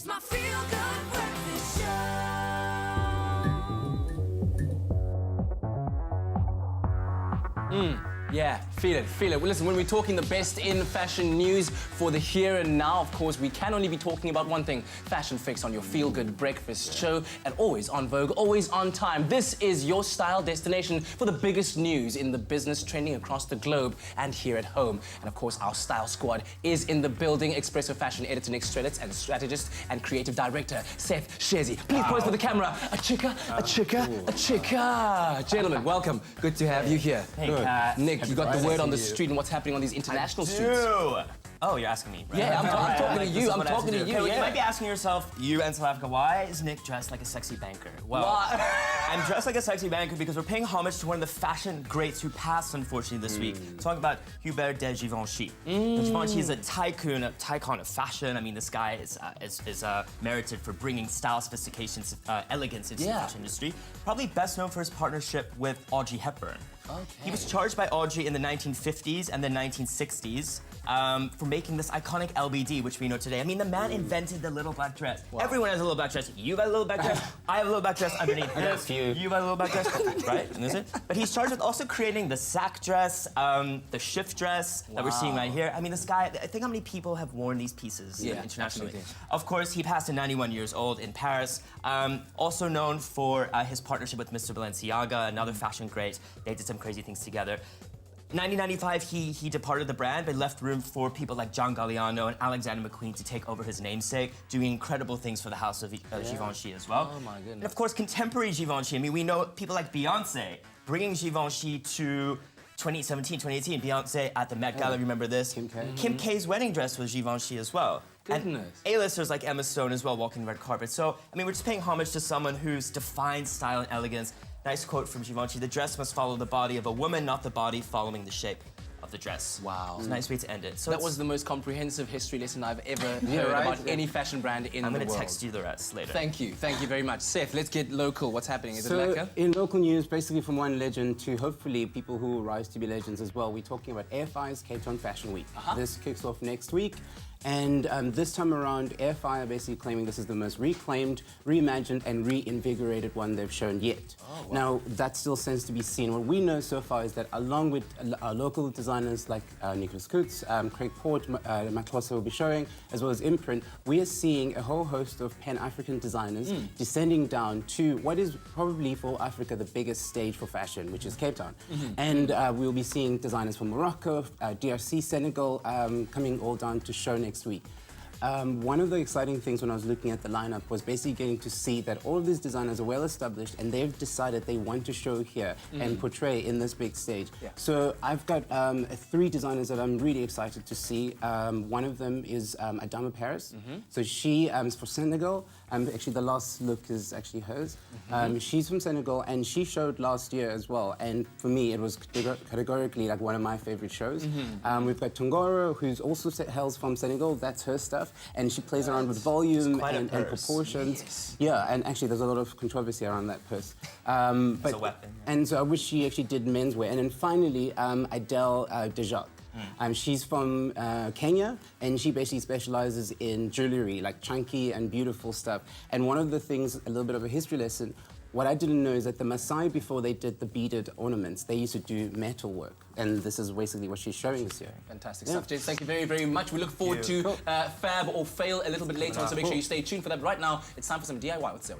my feel-good breakfast show. Yeah, feel it, feel it. Well, listen, when we're talking the best in fashion news for the here and now, of course, we can only be talking about one thing: Fashion Fix on your feel-good breakfast show, and always on Vogue, always on time. This is your style destination for the biggest news in the business trending across the globe and here at home. And of course, our style squad is in the building. Expresso fashion editor Nick Strelitz and strategist and creative director Seth Shezi. Please pose for the camera. A chicka, a chicka, a chicka. Gentlemen, welcome. Good to have you here. Hey, Kat. Nick, you got the word on the street and what's happening on these international streets. Oh, you're asking me, right? Yeah, I'm talking to you. I'm talking to you. Okay, Yeah. You might be asking yourself, you and South Africa, why is Nick dressed like a sexy banker? Well, I'm dressed like a sexy banker because we're paying homage to one of the fashion greats who passed, unfortunately, this week. Talking about Hubert de Givenchy. Givenchy is a tycoon of fashion. I mean, this guy is merited for bringing style, sophistication, elegance into the fashion industry. Probably best known for his partnership with Audrey Hepburn. Okay. He was charged by Audrey in the 1950s and the 1960s for making this iconic LBD, which we know today. I mean, the man invented the little black dress. Wow. Everyone has a little black dress. You got a little black dress. I have a little black dress underneath this. You got a little black dress, right? And is it? But he's charged with also creating the sack dress, the shift dress that we're seeing right here. I mean, this guy, I think how many people have worn these pieces internationally? Absolutely. Of course, he passed at 91 years old in Paris. Also known for his partnership with Mr. Balenciaga, another fashion great. They did some crazy things together. 1995, he departed the brand, but left room for people like John Galliano and Alexander McQueen to take over his namesake, doing incredible things for the house of Givenchy as well. Oh my goodness. And of course, contemporary Givenchy. I mean, we know people like Beyonce bringing Givenchy to 2017, 2018. Beyonce at the Met Gala, remember this? Kim K. Kim K's wedding dress was Givenchy as well. Goodness. And A-listers like Emma Stone as well walking the red carpet. So, I mean, we're just paying homage to someone who's defined style and elegance. Nice quote from Givenchy: "The dress must follow the body of a woman, not the body following the shape of the dress." Wow. It's a nice way to end it. So that was the most comprehensive history lesson I've ever heard right? about any fashion brand in the world. I'm gonna text you the rest later. Thank you very much. Seth, let's get local. What's happening? Is it So, lekker? in local news, basically from one legend to hopefully people who will rise to be legends as well, we're talking about Airfire's Cape Town Fashion Week. This kicks off next week. And this time around, Airfire basically claiming this is the most reclaimed, reimagined, and reinvigorated one they've shown yet. Oh, wow. Now, that still stands to be seen. What we know so far is that along with our local designers like Nicholas Coots, Craig Port, Maklosa will be showing, as well as Imprint, we are seeing a whole host of Pan-African designers descending down to what is probably for Africa the biggest stage for fashion, which is Cape Town. And we'll be seeing designers from Morocco, DRC, Senegal, coming all down to show next week. One of the exciting things when I was looking at the lineup was basically getting to see that all of these designers are well established and they've decided they want to show here and portray in this big stage. Yeah. So I've got 3 designers that I'm really excited to see. One of them is Adama Paris. So she is for Senegal. Actually, the last look is actually hers. She's from Senegal and she showed last year as well. And for me, it was categorically like one of my favorite shows. We've got Tongoro, who's also hails from Senegal. That's her stuff. And she plays around with volume and proportions. Yes. Yeah, and actually there's a lot of controversy around that purse. It's a weapon. And so I wish she actually did menswear. And then finally, Adele Dejac. She's from Kenya, and she basically specializes in jewelry, like chunky and beautiful stuff. And one of the things, a little bit of a history lesson, what I didn't know is that the Maasai, before they did the beaded ornaments, they used to do metal work. And this is basically what she's showing this year. Fantastic stuff, James. Thank you very much. We look forward to Fab or Fail a little bit later on, so make sure you stay tuned for that. Right now, it's time for some DIY with Zoe.